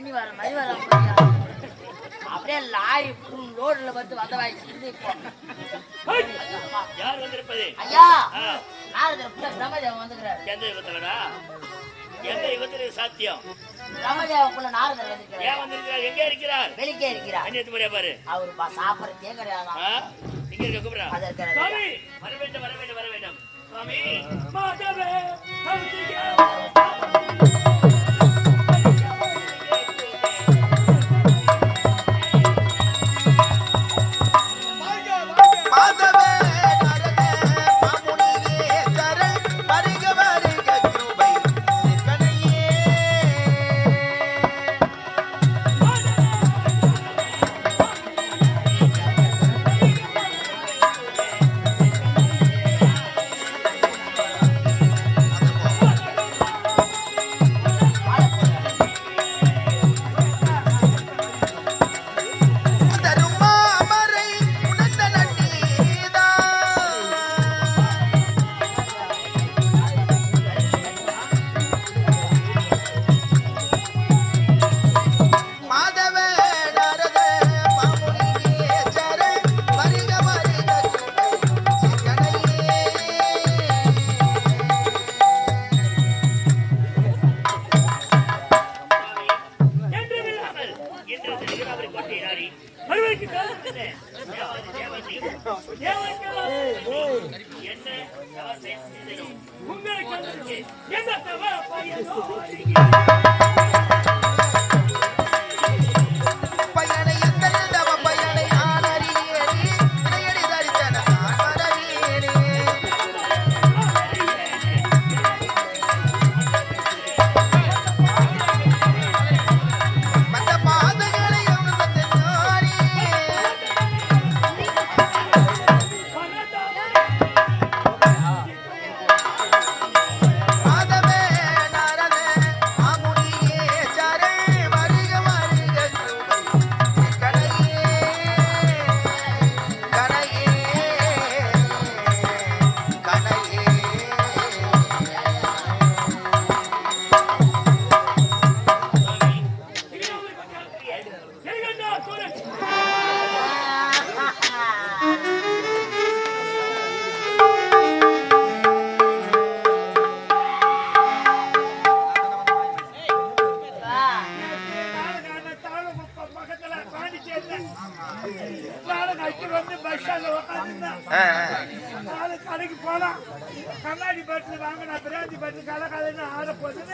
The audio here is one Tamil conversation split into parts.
தண்ணி வர மாதிரி வர அப்படியே லாரி ரோட்ல வந்து வந்த வாய்ச்சி இப்போ யார் வந்திருப்பது? ஐயா பிரம்மதேவன் வந்துக்கிறார். எந்த யுகத்துலடா? எந்த யுகத்துல சாத்தியம்? பிரம்மதேவனுக்குள்ள நாரதர் வந்திருக்கிறார். ஏன் வந்திருக்கிறார்? எங்க இருக்கிறார்? வெளிக்கே இருக்கிறார். அன்னியத்து முறையா பாரு. அவரு சாப்பிடறதே கிடையாது. இங்க இருக்க கூப்பிடுறா. சுவாமி வர வேண்டும் வர வேண்டும் வர வேண்டும். சுவாமி மாதவே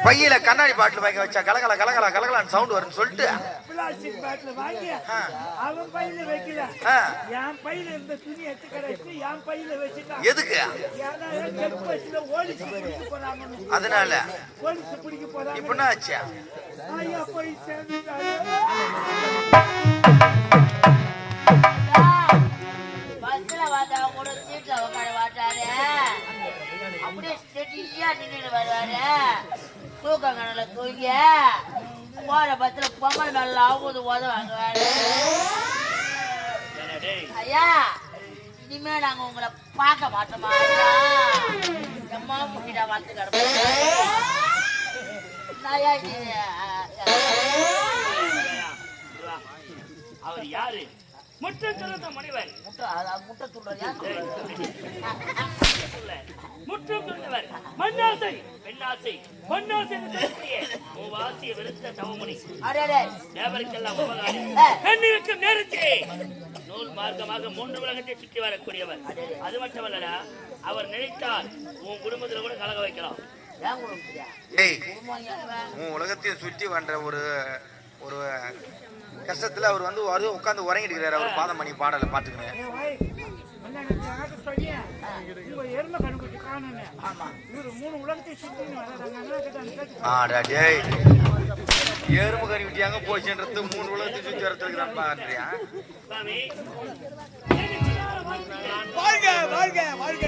பையில கண்ணாடி பாட்டில் வாங்கி வச்சா கலகல கலகல கலகலான்னு சவுண்ட் வரும்னு சொல்லிட்டு பிளாஸ்டிக் பாட்டில் வாங்கி அவன் பையில வைக்கல, என் பையில இருந்த துணி எடுத்து கடைசி என் பையில வச்சுட்டான். எதுக்கு? அதனால போலீஸ் பிடிக்க போறாங்க. இப்ப என்ன ஆச்சு? ஐயா போய் சேர்ந்துட்டாரு. பஸ்ல வந்தவங்க கூட சீட்ல உட்கார மாட்டாரு, அப்படியே ஸ்டெடியா நின்று வருவாரு. தூக்கங்கடல தூங்கி போற பஸ்ல பொங்கல் மேல ஆகுது உதவாங்க. ஐயா இனிமே நாங்க உங்களை பார்க்க மாட்டோமா? எம்மா முட்டிடா வந்து கிடப்போம். அவர் யாரு? முட்டை சொல்லுற முனிவர். முட்டை சொல்றா முற்றம் கொண்டவர், மண்ணாசை பெண்ணாசை பொன்னாசை வாசிய வெளுத்த தவமுனி தேவருக்கெல்லாம் உபகாரி. பெண்ணிருக்கும் நேரத்திலே நூல் மார்க்கமாக 3 உலகத்தை சுற்றி வரக்கூடியவர். அது மட்டுமல்லடா, அவர் நினைத்தால் உன் குடும்பத்துல கூட கலக வைக்கலாம். உன் உலகத்தையும் சுற்றி வந்த ஒரு ஒரு கஷ்டத்துல அவர் வந்து உட்காந்து உறங்கிட்டு இருக்கிறாரு. அவர் பாதம் பண்ணி பாடலை பாத்துக்கிறேன். எறும்பு கறி விட்டியாங்க போச்சுன்றது 3 உலகத்தை சுற்றி வரத்துக்கு தான் பாக்குறியா? வாழ்க வாழ்க வாழ்க.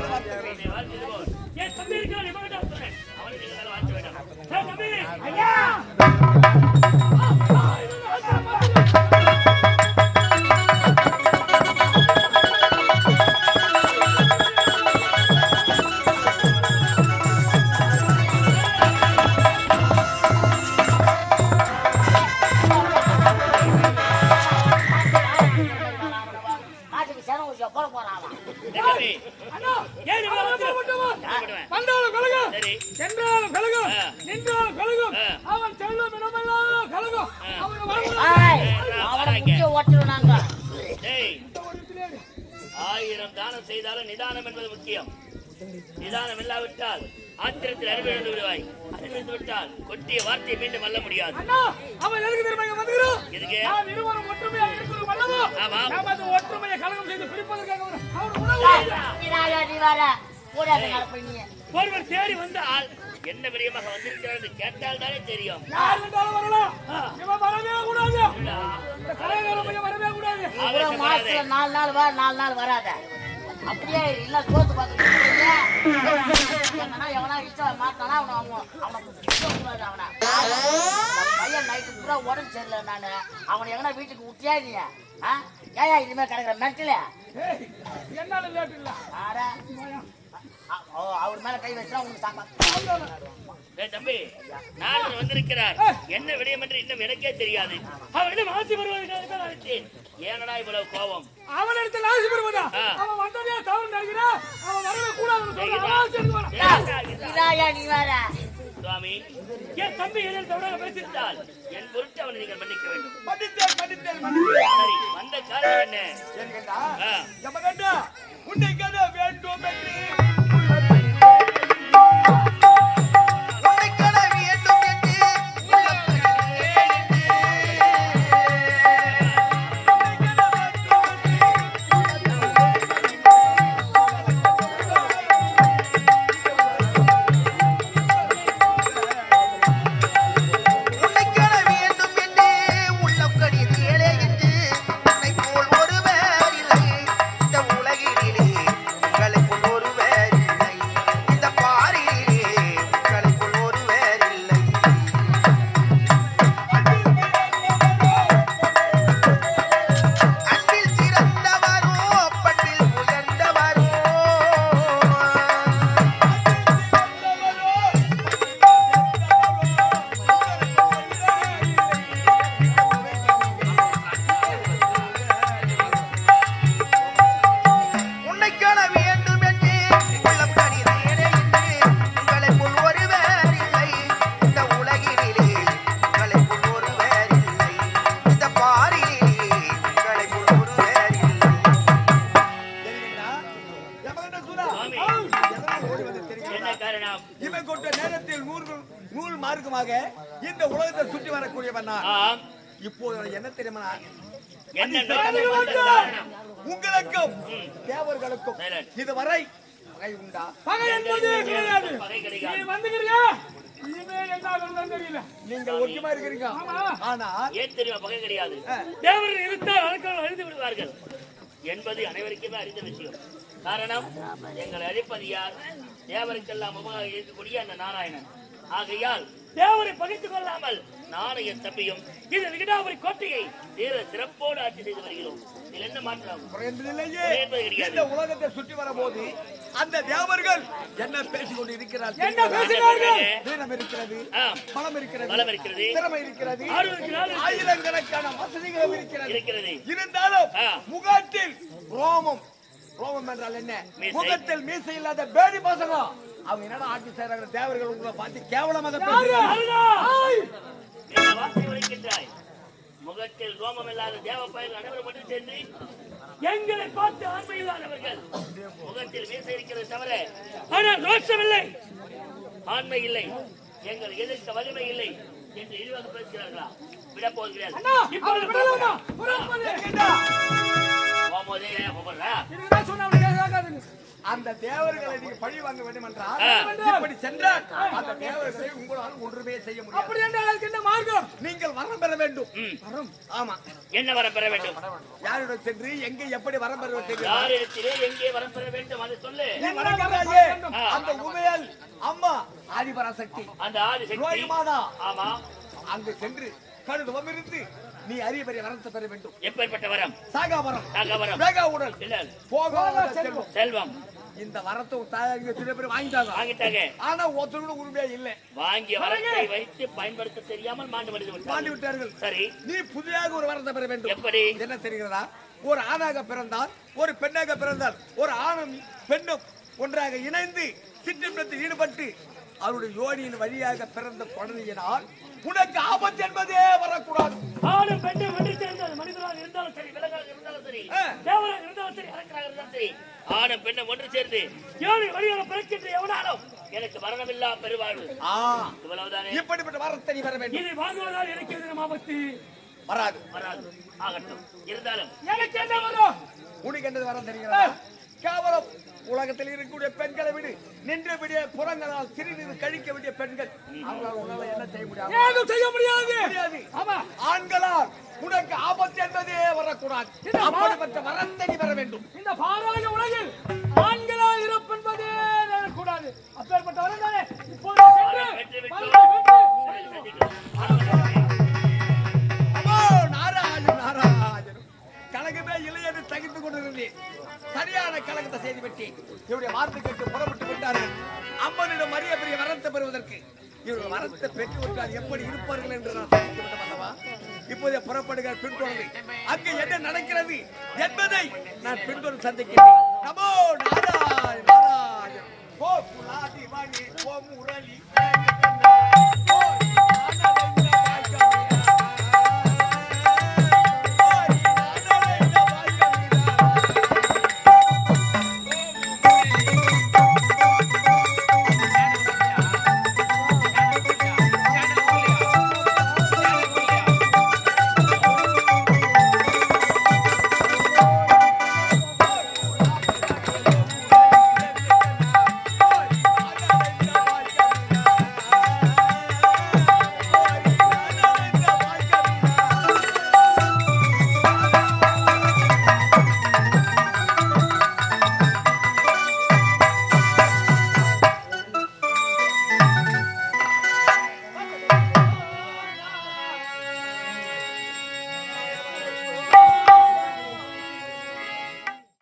சரி சென்றாலும் கலகம் நின்றாலும் கலகம் அவன் செல்லும் இடமெல்லாம் கலகம் ஆயிரம் தானம் செய்தாலும் நிதானம் என்பது முக்கியம். நிதானம் இல்லாவிட்டால் ஆத்திரத்தில் அறிவிழந்து விடுவாய். அறிவிழந்து விட்டால் கொட்டிய வார்த்தையை மீண்டும் வல்ல முடியாது. அவன் எதுக்கு திரும்ப வந்துகிறோம்? எதுக்கு? நாம் இருவரும் ஒற்றுமையாக இருக்கிறோம் அல்லவா? ஆமாம். நாம் அந்த ஒற்றுமையை கலகம் செய்து பிரிப்பதற்காக ஒருவர் தேடி வந்தால் என்ன விடயமாக வந்திருக்கிறார் என்று கேட்டால் தானே தெரியும். யார் வந்தாலும் வரலாம். இவன் வரவே கூடாது. இந்த கலைஞர் பையன் வரவே கூடாது. மாசத்துல 4 நாள் வா 4 நாள் வராத. அப்படியே இல்ல சோத்து பார்த்துட்டு எவனா இஷ்டம் மாட்டானா அவனை பையன் நைட்டு பூரா உடம்பு சரியில்லை. நானு அவனை எங்கன்னா வீட்டுக்கு விட்டியா நீ? ஏயா இதுமே கிடக்குற மென்டல என்னால லேட் இல்ல. அவர் மேல கை வச்சா உங்களுக்கு சாப்பாடு. தம்பி நான் வந்திருக்கிறார் என்ன விடயம் என்று இன்னும் எனக்கே தெரியாது. அவரிடம் ஆட்சி பெறுவதற்காக அழைத்தேன். ஏனடா இவ்வளவு கோபம்? அவனிடத்தில் ஆட்சி பெறுவதா? அவன் வந்ததே தவறு நினைக்கிறா. அவன் வரவே கூடாது. நீ வேற சுவாமி என் தம்பி எதில் தவறாக பேசியிருந்தால் என் பொருட்டு அவனை நீங்கள் மன்னிக்க வேண்டும். சரி வந்த காரணம் என்ன? உன்னை கதை வேண்டும் என்று இந்த உலகத்தை சுற்றி வரக்கூடியவன் இப்போது என்ன தெரியுமா? உங்களுக்கும் தேவர்களுக்கும் இதுவரை பகை உண்டா? பகை என்பது கிடையாது. நீ வந்துகிறீங்க நீங்கள் ஒற்றுமா இருக்கிறீங்க. ஆனா ஏன் தெரியுமா பகை கிடையாது? தேவர்கள் இருந்தால் அழைக்காமல் அழிந்து விடுவார்கள் என்பது அனைவருக்குமே அறிந்த விஷயம். காரணம் எங்களை அழிப்பது யார்? தேவருக்கெல்லாம் முகமாக இருக்கக்கூடிய அந்த நாராயணன். ஆகையால் தேவரை பகைத்துக் கொள்ளாமல் நானும் என் தம்பியும் இந்த விகடாபுரி கோட்டையை சிறப்போடு ஆட்சி செய்து வருகிறோம். இதில் என்ன மாற்றம்? இந்த உலகத்தை சுற்றி வரும்போது அந்த தேவர்கள் என்ன பேசிக் கொண்டு இருக்கிறார்கள்? என்ன பேசினார்கள்? வீரம் இருக்கிறது, பலம் இருக்கிறது, திறமை இருக்கிறது, ஆயிரக்கணக்கான வசதிகளும் இருக்கிறது. இருந்தாலும் முகத்தில் ரோமம். ரோமம் என்றால் என்ன? முகத்தில் மீசை இல்லாத பேடி பசங்க அவங்க என்னடா ஆட்சி செய்யறாங்க? தேவர்கள் உங்களை பார்த்து கேவலமாக முகத்தில் ரோமம் இல்லாத தேவ பயிர்கள் அனைவரும் மட்டும் சென்று எங்களை பார்த்து ஆண்மையில்லாதவர்கள். முகத்தில் மீசை இருக்கிறது தவிர ஆனால் ரோஷம் இல்லை, ஆண்மை இல்லை, எங்கள் எதிர்க்க வலிமை இல்லை என்று இழிவாக பேசுகிறார்களா? விட போகிறார்கள். அந்த தேவர்களை நீங்க பழி வாங்க வேண்டும் என்றால் இப்படி சென்றால் அந்த தேவர்களை உங்களால் ஒன்றுமே செய்ய முடியாது. அப்படி என்றால் என்ன மார்க்கம்? நீங்கள் வரம் பெற வேண்டும். வரம்? ஆமா. என்ன வரம் பெற வேண்டும்? யாரிடம் சென்று எங்கே எப்படி வரம் பெற வேண்டும்? யாரிடத்திலே எங்கே வரம் பெற வேண்டும் அதை சொல்லு. அந்த உமையால் அம்மா ஆதிபராசக்தி, அந்த ஆதிசக்தி மாதா. ஆமா. அங்கு சென்று கடுதவம் இருந்து நீ அரிய பெரிய வரத்தை பெற வேண்டும். எப்பேற்பட்ட வரம்? சாகாவரம். சாகாவரம். வேகா உடல். இல்ல போகாத செல்வம். செல்வம். இந்த வரத்தை தாயங்க சில பேர் வாங்கிட்டாங்க. ஆனா ஒருத்தர் கூட உரிமையா இல்ல. வாங்கிய வரத்தை வைத்து பயன்படுத்த தெரியாமல் மாண்டு விட்டார்கள். சரி, நீ புதியாக ஒரு வரத்தை பெற வேண்டும். எப்படி? என்ன தெரிகிறதா? ஒரு ஆணாக பிறந்தால், ஒரு பெண்ணாக பிறந்தால், ஒரு ஆணும் பெண்ணும் ஒன்றாக இணைந்து சிற்றம்பலத்தில் ஈடுபட்டு அவருடைய யோனியின் வழியாக பிறந்த குழந்தையினால் உனக்கு ஆபத்து என்பதே வரக்கூடாது. ஆணும் பெண்ணும் ஒன்று சேர்ந்தது மனிதராக இருந்தாலும் சரி, விலங்காக இருந்தாலும் சரி, தேவராக இருந்தாலும் சரி, அரக்கராக இருந்தாலும் சரி, ஆணும் பெண்ணும் ஒன்று சேர்ந்து யோனி வழியாக பிறக்கின்ற எவனாலும் எனக்கு மரணமில்லா பெருவாழ்வு. இவ்வளவுதானே. இப்படிப்பட்ட வரத்தை நீ வர வேண்டும். இதை வாங்குவதால் எனக்கு எதுவும் ஆபத்து வராது. வராது. ஆகட்டும். இருந்தாலும் எனக்கு என்ன வரும்? உனக்கு என்னது வர தெரியுங்களா? கேவலம் உலகத்தில் இருக்கக்கூடிய பெண்களை விடு, நின்றபடியே புறங்களால் சிறிது கழிக்க வேண்டிய பெண்கள், அவங்களால் உன்னால என்ன செய்ய முடியாது? ஏதும் செய்ய முடியாது. ஆமா, ஆண்களால் உனக்கு ஆபத்து என்பதே வரக்கூடாது. அப்படிப்பட்ட வரத்தை நீ வர வேண்டும். இந்த பாராக உலகில் ஆண்களால் இருப்பென்பதே கூடாது. அப்பேற்பட்ட வரந்தானே இப்போது நாராஜன் நாராஜன் கலகமே இல்லை என்று தகித்துக் கொண்டிருந்தேன். சரியான கலகத்தை செய்து விட்டு இவருடைய வார்த்தை கேட்டு புறப்பட்டு விட்டார்கள். அம்மனிடம் மரிய பெரிய வரத்தை பெறுவதற்கு இவர்கள் வரத்தை பெற்று விட்டால் எப்படி இருப்பார்கள் என்று நான் சந்திக்கப்பட்ட அல்லவா? இப்போதே புறப்படுகிற பின்தொடர்ந்து அங்கு என்ன நடக்கிறது என்பதை நான் பின்தொடர்ந்து சந்திக்கிறேன். நமோ நாராயண நாராயண ஓ புலாதி வாணி ஓ முரளி